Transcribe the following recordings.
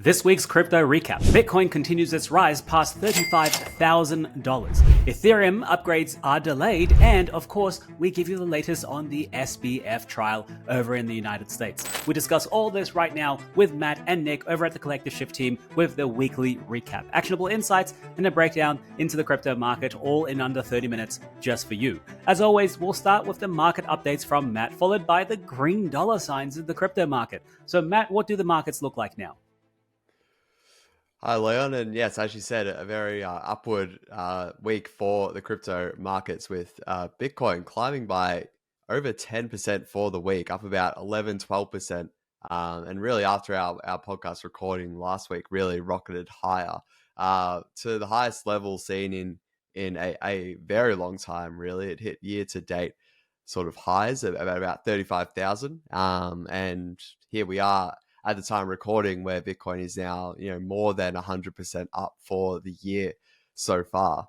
This week's crypto recap. Bitcoin continues its rise past $35,000. Ethereum upgrades are delayed. And of course, we give you the latest on the SBF trial over in the United States. We discuss all this right now with Matt and Nick over at the Collective Shift team with the weekly recap. Actionable insights and a breakdown into the crypto market, all in under 30 minutes just for you. As always, we'll start with the market updates from Matt, followed by the green dollar signs in the crypto market. So Matt, what do the markets look like now? Hi, Leon. And yes, as you said, a very upward week for the crypto markets with Bitcoin climbing by over 10% for the week, up about 11, 12%. And really after our podcast recording last week, really rocketed higher to the highest level seen in a very long time, really. It hit year to date sort of highs of about 35,000. And here we are at the time recording where Bitcoin is now, more than 100% up for the year so far,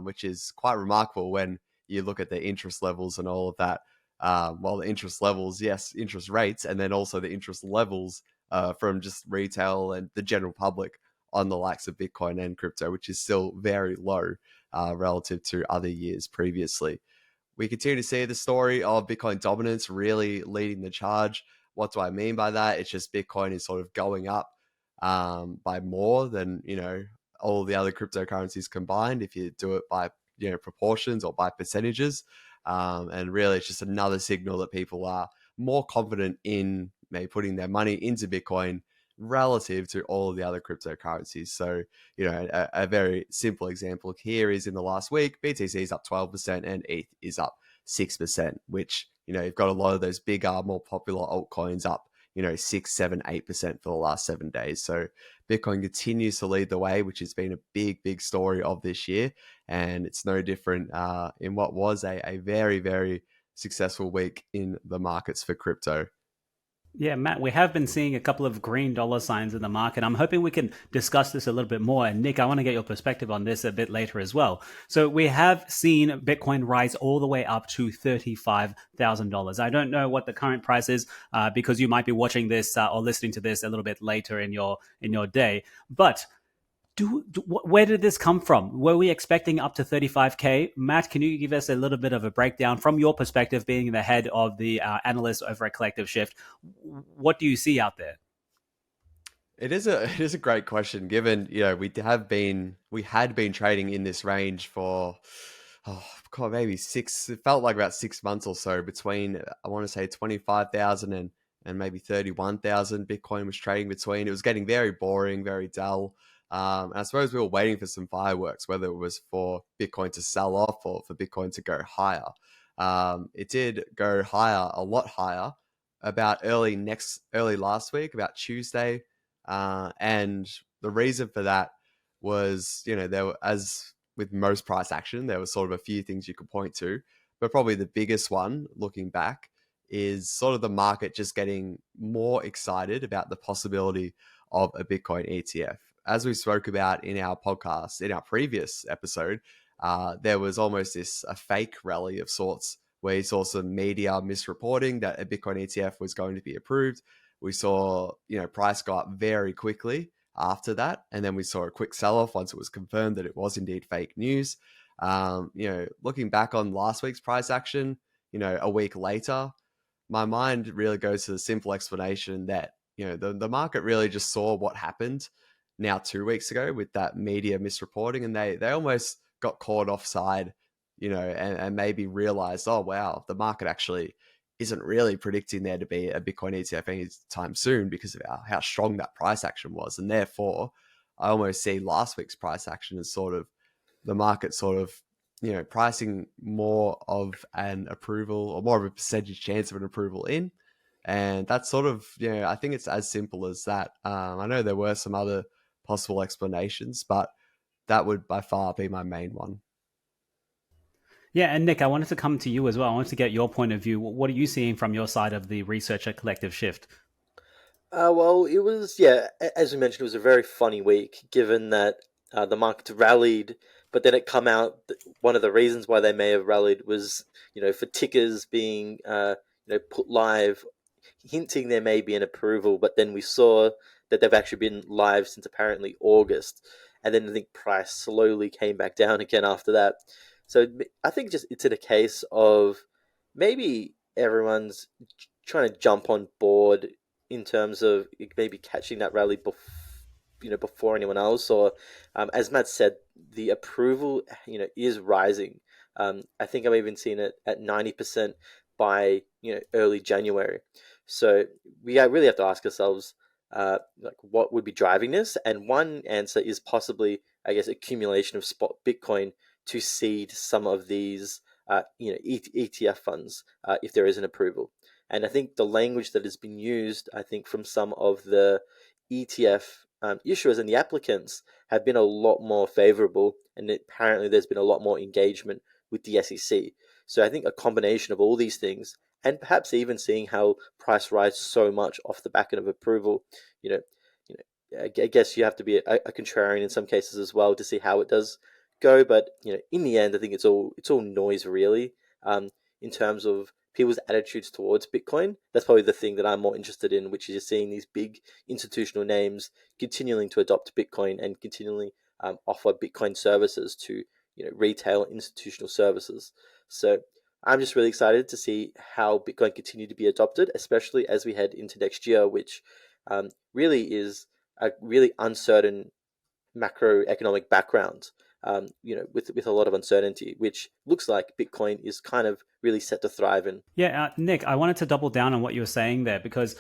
which is quite remarkable when you look at the interest levels and all of that. Well, the interest levels, yes, interest rates, and then also the interest levels from just retail and the general public on the likes of Bitcoin and crypto, which is still very low relative to other years previously. We continue to see the story of Bitcoin dominance really leading the charge. What do I mean by that? It's just Bitcoin is sort of going up by more than, all the other cryptocurrencies combined, if you do it by, proportions or by percentages. And really, it's just another signal that people are more confident in maybe putting their money into Bitcoin relative to all of the other cryptocurrencies. So, a very simple example here is in the last week, BTC is up 12% and ETH is up 6%, which, you've got a lot of those bigger, more popular altcoins up, 6, 7, 8% for the last 7 days. So Bitcoin continues to lead the way, which has been a big, big story of this year. And it's no different in what was a very, very successful week in the markets for crypto. Yeah, Matt, we have been seeing a couple of green dollar signs in the market. I'm hoping we can discuss this a little bit more. And Nick, I want to get your perspective on this a bit later as well. So we have seen Bitcoin rise all the way up to $35,000. I don't know what the current price is because you might be watching this or listening to this a little bit later in your day. But where did this come from? Were we expecting up to 35K? Matt, can you give us a little bit of a breakdown from your perspective, being the head of the analyst over at Collective Shift? What do you see out there? It is a great question, given we had been trading in this range for maybe six. It felt like about 6 months or so, between I want to say 25,000 and maybe 31,000. Bitcoin was trading between. It was getting very boring, very dull. And I suppose we were waiting for some fireworks, whether it was for Bitcoin to sell off or for Bitcoin to go higher. It did go higher, a lot higher, about early last week, about Tuesday. And the reason for that was, there were, as with most price action, there was sort of a few things you could point to, but probably the biggest one, looking back, is sort of the market just getting more excited about the possibility of a Bitcoin ETF. As we spoke about in our podcast, in our previous episode, there was almost a fake rally of sorts where you saw some media misreporting that a Bitcoin ETF was going to be approved. We saw, price go up very quickly after that. And then we saw a quick sell-off once it was confirmed that it was indeed fake news. Looking back on last week's price action, a week later, my mind really goes to the simple explanation that, the market really just saw what happened now 2 weeks ago with that media misreporting, and they almost got caught offside, and maybe realized, oh wow, the market actually isn't really predicting there to be a Bitcoin ETF anytime soon because of how strong that price action was. And therefore, I almost see last week's price action as sort of the market sort of, pricing more of an approval or more of a percentage chance of an approval in. And that's sort of, I think it's as simple as that. I know there were some other possible explanations, but that would by far be my main one. Yeah, and Nick, I wanted to come to you as well. I wanted to get your point of view. What are you seeing from your side of the research at Collective Shift? Well, it was, as we mentioned, it was a very funny week, given that the markets rallied, but then it come out, one of the reasons why they may have rallied was, for tickers being, put live, hinting there may be an approval, but then we saw that they've actually been live since apparently August, and then I think price slowly came back down again after that. So I think just it's in a case of maybe everyone's trying to jump on board in terms of maybe catching that rally before anyone else, or as Matt said, the approval is rising. I think I've even seen it at 90% by early January. So we really have to ask ourselves, like, what would be driving this? And one answer is possibly, I guess, accumulation of spot Bitcoin to seed some of these, ETF funds, if there is an approval. And I think the language that has been used, I think, from some of the ETF issuers and the applicants have been a lot more favorable, and apparently there's been a lot more engagement with the SEC. So I think a combination of all these things, and perhaps even seeing how price rise so much off the back end of approval, I guess you have to be a contrarian in some cases as well to see how it does go. But in the end, I think it's all noise really. In terms of people's attitudes towards Bitcoin, that's probably the thing that I'm more interested in, which is seeing these big institutional names continuing to adopt Bitcoin and continually offer Bitcoin services to retail institutional services. So I'm just really excited to see how Bitcoin continue to be adopted, especially as we head into next year, which really is a really uncertain macroeconomic background, with a lot of uncertainty, which looks like Bitcoin is kind of really set to thrive in. Yeah, Nick, I wanted to double down on what you were saying there, because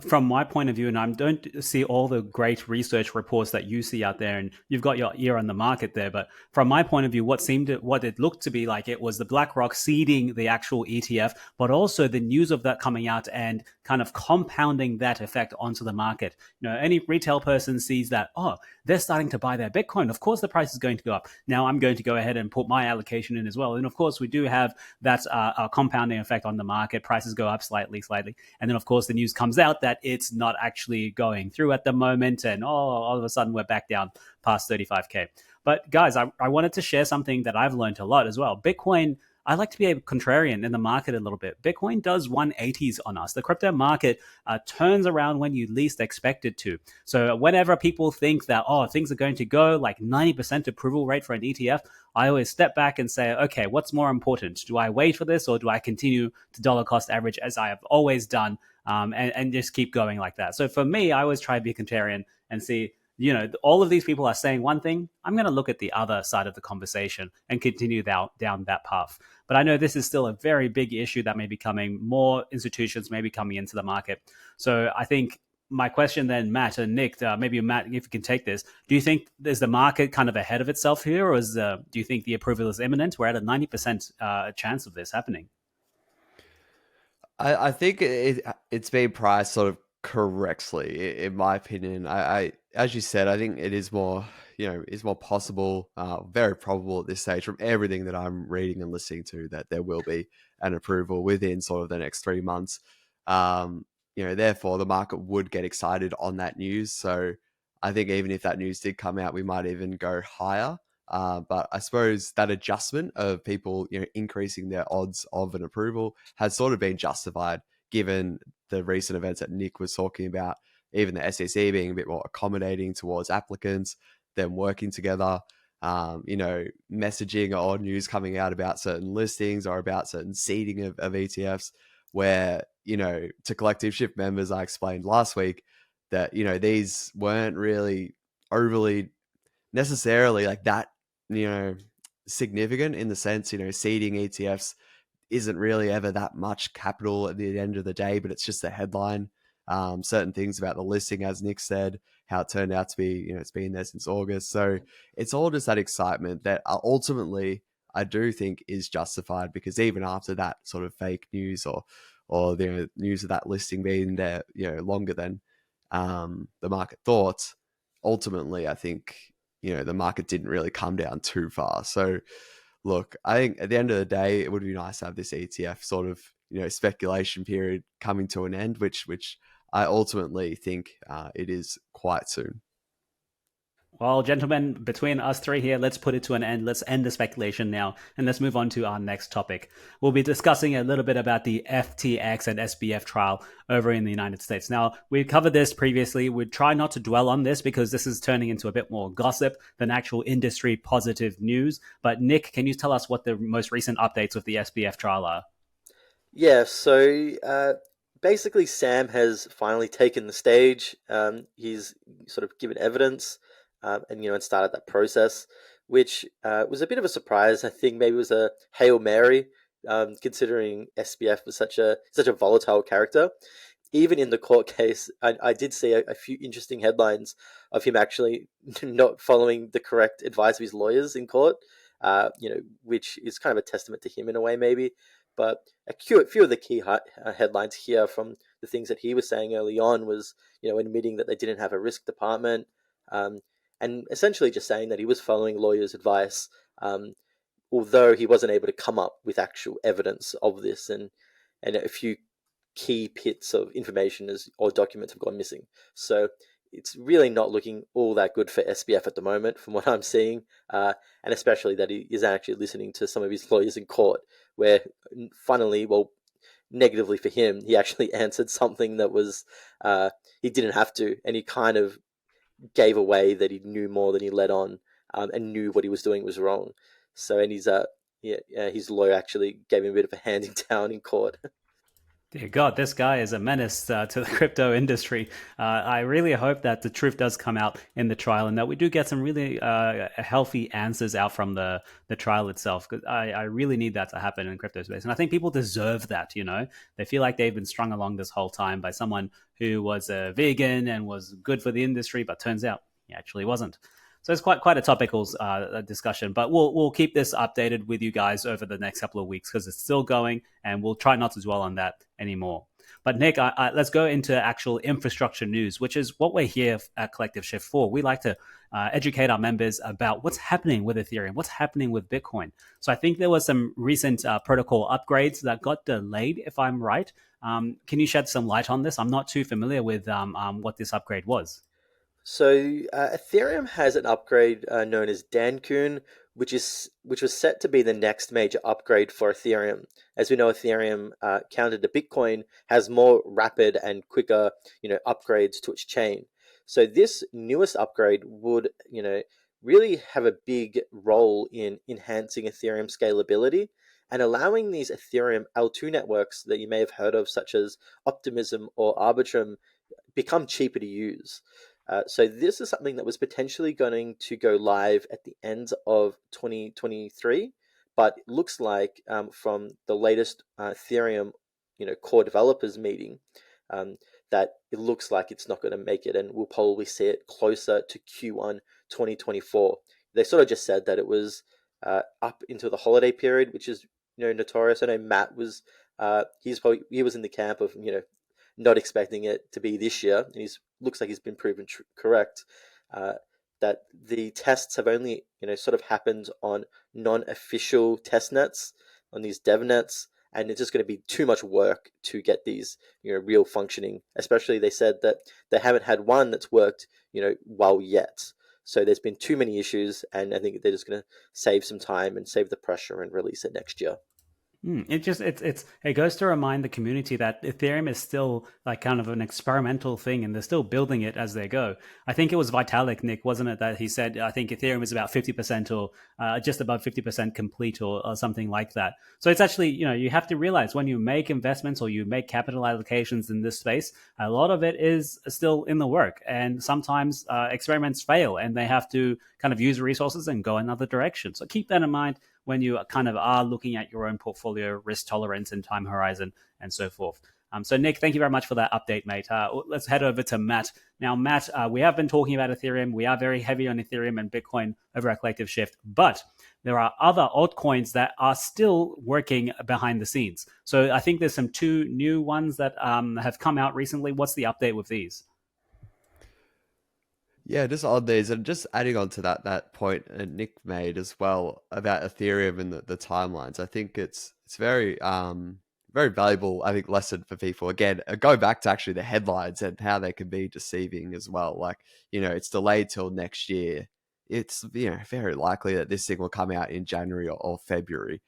from my point of view, and I don't see all the great research reports that you see out there, and you've got your ear on the market there, but from my point of view, what it looked to be like, it was the BlackRock seeding the actual ETF, but also the news of that coming out and kind of compounding that effect onto the market. Any retail person sees that, oh, they're starting to buy their Bitcoin. Of course, the price is going to go up. Now I'm going to go ahead and put my allocation in as well. And of course, we do have that a compounding effect on the market. Prices go up slightly. And then, of course, the news comes out that it's not actually going through at the moment. And all of a sudden, we're back down past 35K. But guys, I wanted to share something that I've learned a lot as well. Bitcoin, I like to be a contrarian in the market a little bit. Bitcoin does 180s on us. The crypto market turns around when you least expect it to. So whenever people think that, things are going to go like 90% approval rate for an ETF, I always step back and say, okay, what's more important? Do I wait for this, or do I continue to dollar cost average as I have always done, and just keep going like that? So for me, I always try to be a contrarian and see, all of these people are saying one thing. I'm going to look at the other side of the conversation and continue down that path. But I know this is still a very big issue that may be coming. More institutions may be coming into the market. So I think my question then, Matt and Nick, maybe Matt, if you can take this, do you think is the market kind of ahead of itself here, or do you think the approval is imminent? We're at a 90% chance of this happening. I think it's been priced sort of correctly, in my opinion. I as you said, I think it is more possible, very probable at this stage, from everything that I'm reading and listening to, that there will be an approval within sort of the next 3 months. Therefore the market would get excited on that news. So I think even if that news did come out, we might even go higher. But I suppose that adjustment of people, increasing their odds of an approval has sort of been justified, given the recent events that Nick was talking about, even the SEC being a bit more accommodating towards applicants, them working together, messaging or news coming out about certain listings or about certain seeding of ETFs, where, to Collective Shift members, I explained last week that, these weren't really overly necessarily like that, significant, in the sense, seeding ETFs isn't really ever that much capital at the end of the day, but it's just a headline. Certain things about the listing, as Nick said, how it turned out to be, it's been there since August. So it's all just that excitement that ultimately I do think is justified, because even after that sort of fake news or the news of that listing being there, longer than the market thought, ultimately I think, the market didn't really come down too far. So look, I think at the end of the day, it would be nice to have this ETF sort of, speculation period coming to an end, which I ultimately think it is quite soon. Well, gentlemen, between us three here, let's put it to an end. Let's end the speculation now, and let's move on to our next topic. We'll be discussing a little bit about the FTX and SBF trial over in the United States. Now, we covered this previously. We try not to dwell on this because this is turning into a bit more gossip than actual industry positive news. But Nick, can you tell us what the most recent updates with the SBF trial are? Yeah, so basically, Sam has finally taken the stage. He's sort of given evidence, and started that process, which was a bit of a surprise. I think maybe it was a Hail Mary, considering SBF was such a volatile character. Even in the court case, I did see a few interesting headlines of him actually not following the correct advice of his lawyers in court, which is kind of a testament to him in a way, maybe. But a few of the key headlines here from the things that he was saying early on was, admitting that they didn't have a risk department, and essentially just saying that he was following lawyers' advice, although he wasn't able to come up with actual evidence of this, and a few key bits of information or documents have gone missing. So it's really not looking all that good for SBF at the moment, from what I'm seeing, and especially that he is actually listening to some of his lawyers in court, where, funnily, well, negatively for him, he actually answered something that was he didn't have to, and he kind of gave away that he knew more than he let on, and knew what he was doing was wrong. So, and his lawyer actually gave him a bit of a handing down in court. Dear God, this guy is a menace to the crypto industry. I really hope that the truth does come out in the trial and that we do get some really healthy answers out from the trial itself. Because I really need that to happen in crypto space. And I think people deserve that, They feel like they've been strung along this whole time by someone who was a vegan and was good for the industry, but turns out he actually wasn't. So it's quite a topical discussion, but we'll keep this updated with you guys over the next couple of weeks because it's still going, and we'll try not to dwell on that anymore. But Nick, let's go into actual infrastructure news, which is what we're here at Collective Shift for. We like to educate our members about what's happening with Ethereum, what's happening with Bitcoin. So I think there were some recent protocol upgrades that got delayed, if I'm right. Can you shed some light on this? I'm not too familiar with what this upgrade was. So Ethereum has an upgrade known as dYdX, which was set to be the next major upgrade for Ethereum. As we know, Ethereum, counter to Bitcoin, has more rapid and quicker, upgrades to its chain. So this newest upgrade would, really have a big role in enhancing Ethereum scalability and allowing these Ethereum L2 networks that you may have heard of, such as Optimism or Arbitrum, become cheaper to use. So this is something that was potentially going to go live at the end of 2023, but it looks like from the latest Ethereum, core developers meeting, that it looks like it's not going to make it, and we'll probably see it closer to Q1 2024. They sort of just said that it was up into the holiday period, which is notorious. I know Matt was he was in the camp of not expecting it to be this year, and looks like he's been proven correct. That the tests have only sort of happened on non-official test nets, on these dev nets, and it's just going to be too much work to get these real functioning. Especially, they said that they haven't had one that's worked well yet. So there's been too many issues, and I think they're just going to save some time and save the pressure and release it next year. It goes to remind the community that Ethereum is still like kind of an experimental thing, and they're still building it as they go. I think it was Vitalik, Nick, wasn't it, that he said, I think Ethereum is about 50% or just above 50% complete or something like that. So it's actually, you have to realize when you make investments or you make capital allocations in this space, a lot of it is still in the work. And sometimes experiments fail and they have to kind of use resources and go another direction. So keep that in mind when you kind of are looking at your own portfolio, risk tolerance and time horizon and so forth. So Nick, thank you very much for that update, mate. Let's head over to Matt. Now, Matt, we have been talking about Ethereum. We are very heavy on Ethereum and Bitcoin over at Collective Shift, but there are other altcoins that are still working behind the scenes. So I think there's some two new ones that have come out recently. What's the update with these? Yeah, just on these, and just adding on to that point Nick made as well about Ethereum and the timelines. I think it's very very valuable, I think, lesson for people. Again, go back to actually the headlines and how they can be deceiving as well. Like, it's delayed till next year. It's, very likely that this thing will come out in January or February.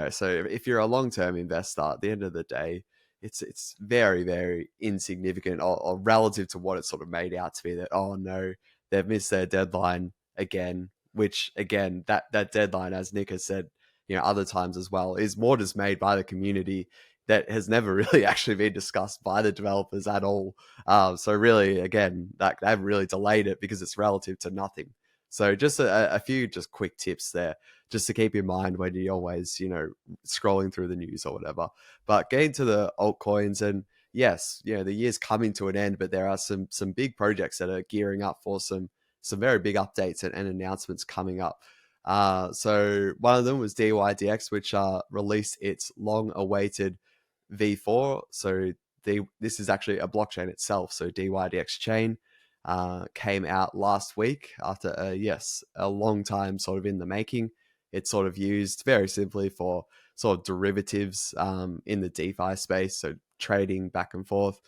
So if you're a long-term investor, at the end of the day, it's very, very insignificant or relative to what it's sort of made out to be, that, oh no, they've missed their deadline again, which again, that deadline, as Nick has said, other times as well, is more just made by the community, that has never really actually been discussed by the developers at all. So really, again, that they've really delayed it because it's relative to nothing. So just a few just quick tips there, just to keep in mind when you're always, scrolling through the news or whatever. But getting to the altcoins, and yes, the year's coming to an end, but there are some big projects that are gearing up for some very big updates and announcements coming up. So one of them was dYdX, which released its long-awaited V4. So this is actually a blockchain itself. So dYdX chain came out last week after a long time sort of in the making. It's sort of used very simply for sort of derivatives in the DeFi space, so trading back and forth.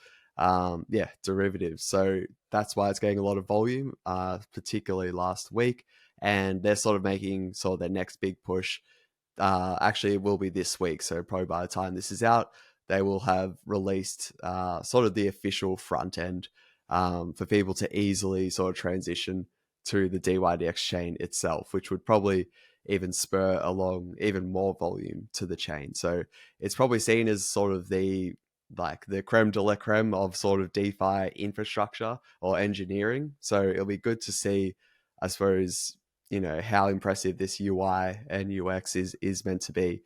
Derivatives. So that's why it's getting a lot of volume, particularly last week. And they're sort of making sort of their next big push. Actually, it will be this week. So probably by the time this is out, they will have released sort of the official front end for people to easily sort of transition to the dYdX chain itself, which would probably even spur along even more volume to the chain. So it's probably seen as sort of the creme de la creme of sort of DeFi infrastructure or engineering. So it'll be good to see, I suppose, how impressive this UI and UX is meant to be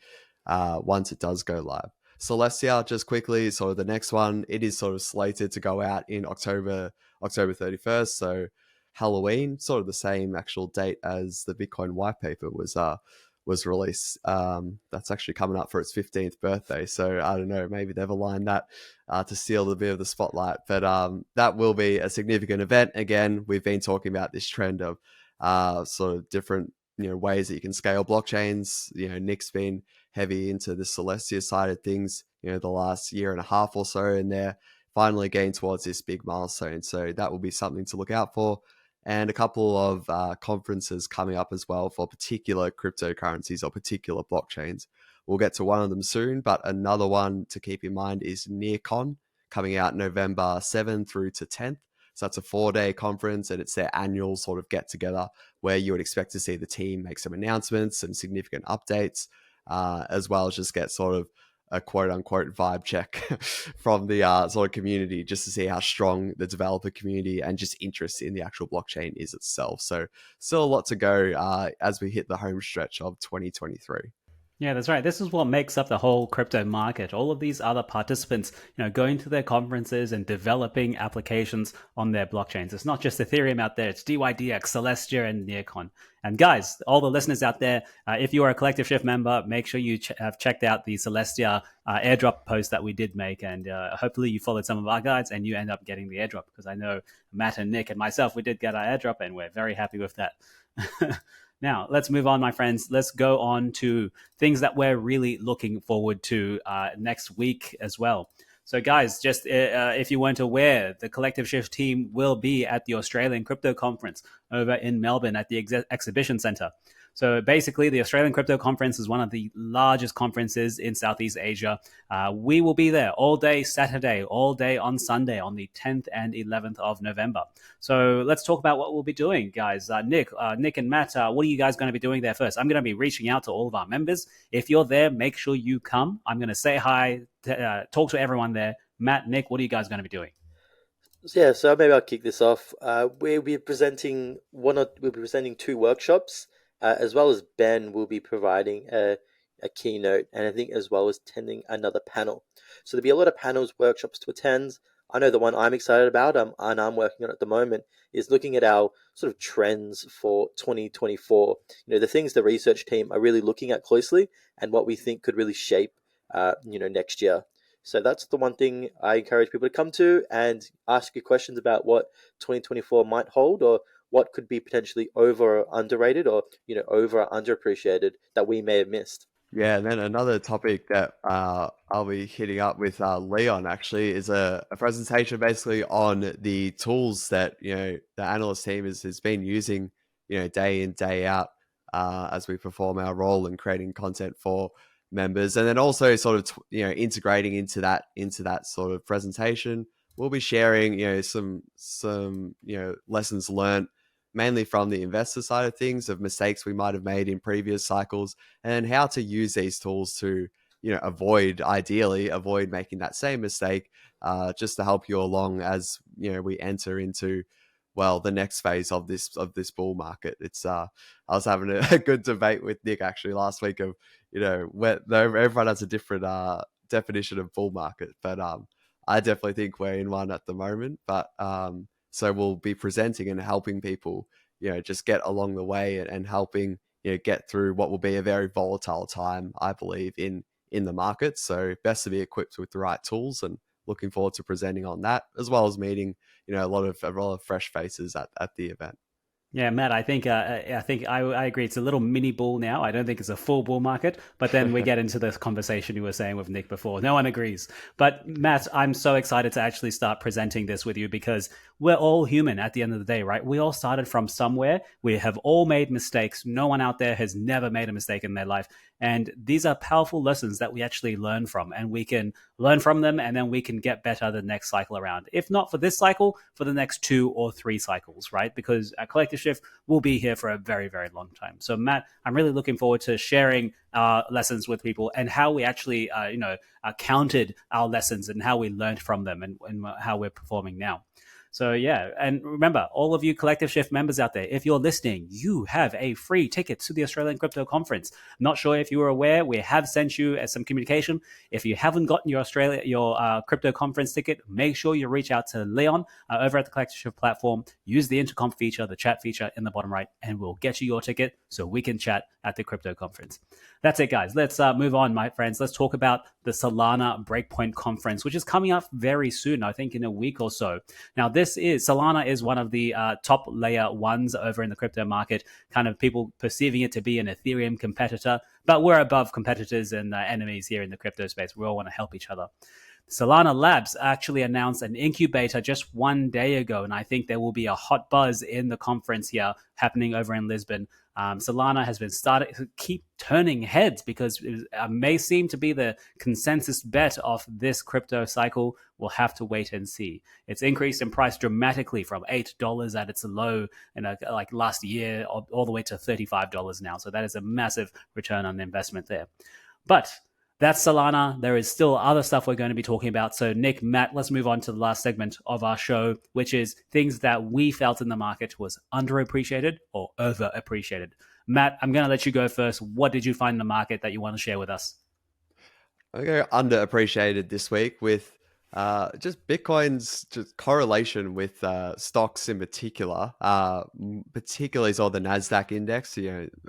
once it does go live. Celestia, just quickly, sort of the next one, it is sort of slated to go out in October 31st. So Halloween, sort of the same actual date as the Bitcoin white paper was released. That's actually coming up for its 15th birthday. So I don't know, maybe they've aligned that to steal a bit of the spotlight. But that will be a significant event. Again, we've been talking about this trend of sort of different ways that you can scale blockchains. Nick's been heavy into the Celestia side of things, the last year and a half or so, and they're finally getting towards this big milestone. So that will be something to look out for. And a couple of conferences coming up as well for particular cryptocurrencies or particular blockchains. We'll get to one of them soon, but another one to keep in mind is NEARCON, coming out November 7th through to 10th. So that's a 4-day conference, and it's their annual sort of get-together where you would expect to see the team make some announcements and significant updates, as well as just get sort of a quote-unquote vibe check from the sort of community, just to see how strong the developer community and just interest in the actual blockchain is itself. So still a lot to go as we hit the home stretch of 2023. Yeah, that's right. This is what makes up the whole crypto market. All of these other participants, going to their conferences and developing applications on their blockchains. It's not just Ethereum out there. It's dYdX, Celestia, and NEARCON. And guys, all the listeners out there, if you are a Collective Shift member, make sure you have checked out the Celestia airdrop post that we did make. And hopefully you followed some of our guides and you end up getting the airdrop, because I know Matt and Nick and myself, we did get our airdrop and we're very happy with that. Now, let's move on, my friends. Let's go on to things that we're really looking forward to next week as well. So, guys, just if you weren't aware, the Collective Shift team will be at the Australian Crypto Conference over in Melbourne at the Exhibition Centre. So basically, the Australian Crypto Conference is one of the largest conferences in Southeast Asia. We will be there all day Saturday, all day on Sunday on the 10th and 11th of November. So let's talk about what we'll be doing, guys. Nick and Matt, what are you guys going to be doing there first? I'm going to be reaching out to all of our members. If you're there, make sure you come. I'm going to say hi, talk to everyone there. Matt, Nick, what are you guys going to be doing? Yeah, so maybe I'll kick this off. We'll be presenting 2 workshops. As well as Ben will be providing a keynote, and I think as well as attending another panel. So there'll be a lot of panels, workshops to attend. I know the one I'm excited about, and I'm working on at the moment, is looking at our sort of trends for 2024. The things the research team are really looking at closely, and what we think could really shape, next year. So that's the one thing I encourage people to come to and ask you questions about what 2024 might hold, or what could be potentially over or underrated, or over or underappreciated that we may have missed. Yeah, and then another topic that I'll be hitting up with Leon actually is a presentation basically on the tools that the analyst team has been using day in day out as we perform our role in creating content for members, and then also sort of integrating into that sort of presentation. We'll be sharing some lessons learned mainly from the investor side of things, of mistakes we might have made in previous cycles, and how to use these tools to ideally avoid making that same mistake, just to help you along as we enter into the next phase of this bull market. It's I was having a good debate with Nick actually last week of where everyone has a different definition of bull market, but I definitely think we're in one at the moment. But so we'll be presenting and helping people just get along the way, and helping get through what will be a very volatile time, I believe, in the market. So best to be equipped with the right tools, and looking forward to presenting on that, as well as meeting a lot of fresh faces at the event. Yeah, Matt, I agree. It's a little mini bull now. I don't think it's a full bull market, but then we get into this conversation you were saying with Nick before. No one agrees. But Matt, I'm so excited to actually start presenting this with you, because we're all human at the end of the day, right? We all started from somewhere. We have all made mistakes. No one out there has never made a mistake in their life. And these are powerful lessons that we actually learn from, and we can learn from them, and then we can get better the next cycle around. If not for this cycle, for the next 2 or 3 cycles, right? Because at Collective Shift will be here for a very, very long time. So, Matt, I'm really looking forward to sharing our lessons with people, and how we actually, counted our lessons, and how we learned from them, and how we're performing now. So yeah, and remember, all of you Collective Shift members out there, if you're listening, you have a free ticket to the Australian Crypto Conference. Not sure if you were aware, we have sent you some communication. If you haven't gotten your crypto conference ticket, make sure you reach out to Leon over at the Collective Shift platform. Use the intercom feature, the chat feature in the bottom right, and we'll get you your ticket so we can chat at the crypto conference. That's it, guys. Let's move on, my friends. Let's talk about the Solana Breakpoint conference, which is coming up very soon, I think in a week or so. Now, Solana is one of the top layer ones over in the crypto market, kind of people perceiving it to be an Ethereum competitor, but we're above competitors and enemies here in the crypto space. We all want to help each other. Solana Labs actually announced an incubator just 1 day ago, and I think there will be a hot buzz in the conference here happening over in Lisbon. Solana has been started to keep turning heads, because it may seem to be the consensus bet of this crypto cycle. We'll have to wait and see. It's increased in price dramatically from $8 at its low in like last year all the way to $35 now. So that is a massive return on investment there. But that's Solana. There is still other stuff we're going to be talking about. So Nick, Matt, let's move on to the last segment of our show, which is things that we felt in the market was underappreciated or overappreciated. Matt, I'm going to let you go first. What did you find in the market that you want to share with us? I go underappreciated this week with just Bitcoin's just correlation with stocks in particular, particularly sort of the Nasdaq index.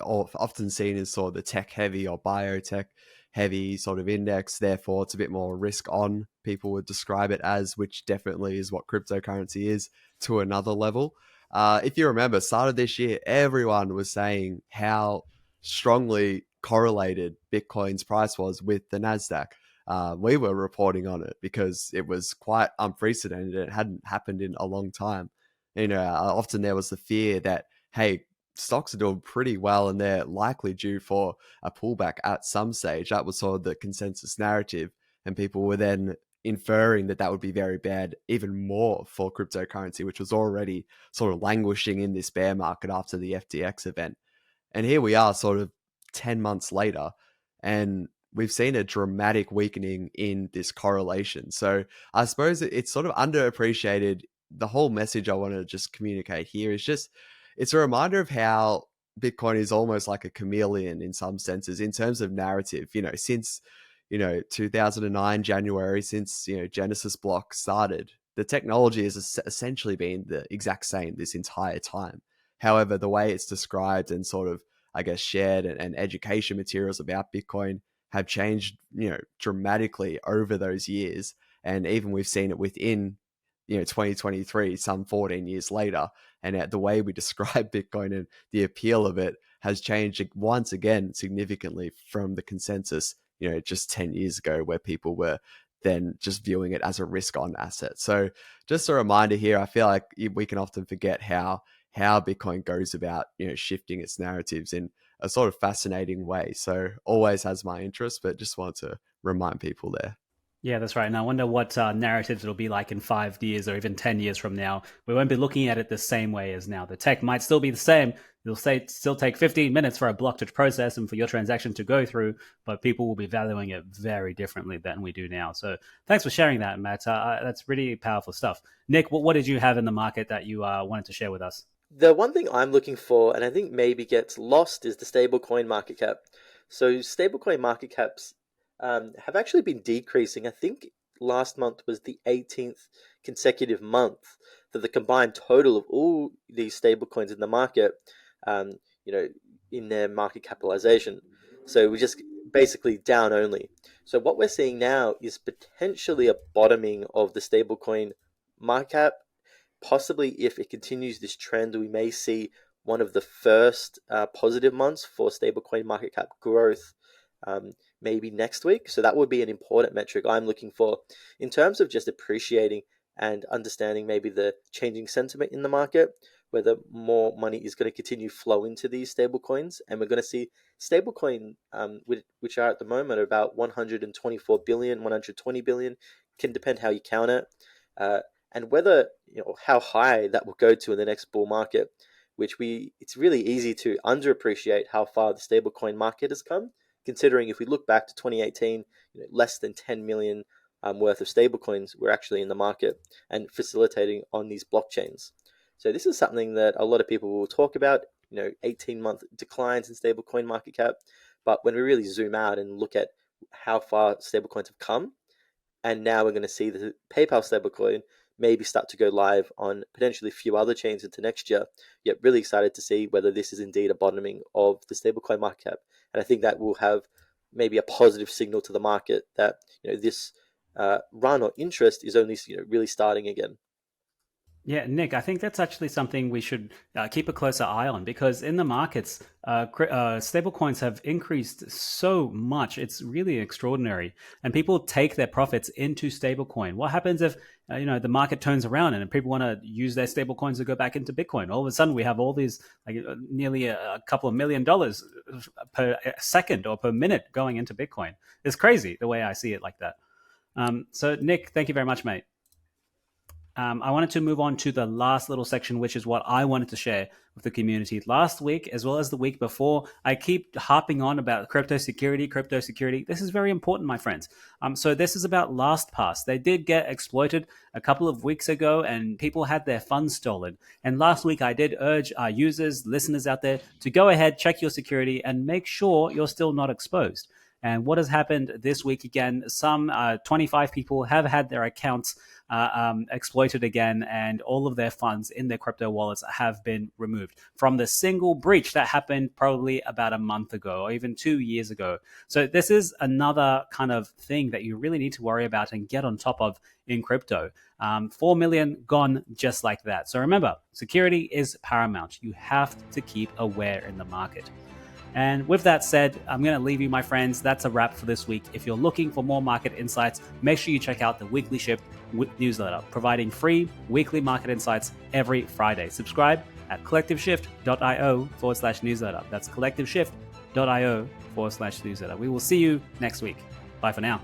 Often seen as sort of the tech heavy or biotech heavy sort of index. Therefore, it's a bit more risk on, people would describe it as, which definitely is what cryptocurrency is to another level. If you remember, start of this year, everyone was saying how strongly correlated Bitcoin's price was with the Nasdaq. We were reporting on it because it was quite unprecedented. It hadn't happened in a long time. Often there was the fear that, hey, stocks are doing pretty well and they're likely due for a pullback at some stage. That was sort of the consensus narrative. And people were then inferring that would be very bad, even more for cryptocurrency, which was already sort of languishing in this bear market after the FTX event. And here we are sort of 10 months later, and we've seen a dramatic weakening in this correlation. So I suppose it's sort of underappreciated. The whole message I want to just communicate here is just, it's a reminder of how Bitcoin is almost like a chameleon in some senses in terms of narrative. Since 2009 January, since Genesis block started, the technology has essentially been the exact same this entire time. However, the way it's described and sort of, I guess, shared and education materials about Bitcoin have changed, dramatically over those years. And even we've seen it within, 2023, some 14 years later, and the way we describe Bitcoin and the appeal of it has changed once again significantly from the consensus, just 10 years ago, where people were then just viewing it as a risk on asset. So just a reminder here, I feel like we can often forget how Bitcoin goes about, shifting its narratives in a sort of fascinating way. So always has my interest, but just want to remind people there. Yeah, that's right. And I wonder what narratives it'll be like in 5 years or even 10 years from now. We won't be looking at it the same way as now. The tech might still be the same. It'll still take 15 minutes for a block to process and for your transaction to go through, but people will be valuing it very differently than we do now. So thanks for sharing that, Matt. That's really powerful stuff. Nick, what did you have in the market that you wanted to share with us? The one thing I'm looking for, and I think maybe gets lost, is the stablecoin market cap. So stablecoin market caps have actually been decreasing. I think last month was the 18th consecutive month that the combined total of all these stablecoins in the market, in their market capitalization. So we're just basically down only. So what we're seeing now is potentially a bottoming of the stablecoin market cap. Possibly, if it continues this trend, we may see one of the first positive months for stablecoin market cap growth maybe next week. So that would be an important metric I'm looking for in terms of just appreciating and understanding maybe the changing sentiment in the market, whether more money is going to continue flow into these stable coins. And we're going to see stablecoin, which are at the moment about 124 billion, 120 billion, can depend how you count it. And whether, how high that will go to in the next bull market, it's really easy to underappreciate how far the stablecoin market has come, considering if we look back to 2018, less than 10 million worth of stablecoins were actually in the market and facilitating on these blockchains. So this is something that a lot of people will talk about, 18-month declines in stablecoin market cap. But when we really zoom out and look at how far stablecoins have come, and now we're going to see the PayPal stablecoin maybe start to go live on potentially a few other chains into next year. Yet really excited to see whether this is indeed a bottoming of the stablecoin market cap. And I think that will have maybe a positive signal to the market that this run or interest is only really starting again. Yeah, Nick, I think that's actually something we should keep a closer eye on, because in the markets, stablecoins have increased so much. It's really extraordinary. And people take their profits into stablecoin. What happens if the market turns around and people want to use their stablecoins to go back into Bitcoin? All of a sudden, we have all these nearly a couple of $1 million per second or per minute going into Bitcoin. It's crazy the way I see it like that. So, Nick, thank you very much, mate. I wanted to move on to the last little section, which is what I wanted to share with the community. Last week, as well as the week before, I keep harping on about crypto security. This is very important, my friends. So this is about LastPass. They did get exploited a couple of weeks ago, and people had their funds stolen. And last week, I did urge our users, listeners out there, to go ahead, check your security, and make sure you're still not exposed. And what has happened this week again, some 25 people have had their accounts exploited again, and all of their funds in their crypto wallets have been removed from the single breach that happened probably about a month ago or even 2 years ago. So this is another kind of thing that you really need to worry about and get on top of in crypto. 4 million gone just like that. So remember, security is paramount. You have to keep aware in the market. And with that said, I'm going to leave you, my friends. That's a wrap for this week. If you're looking for more market insights, make sure you check out the Weekly Shift newsletter, providing free weekly market insights every Friday. Subscribe at collectiveshift.io/newsletter. That's collectiveshift.io/newsletter. We will see you next week. Bye for now.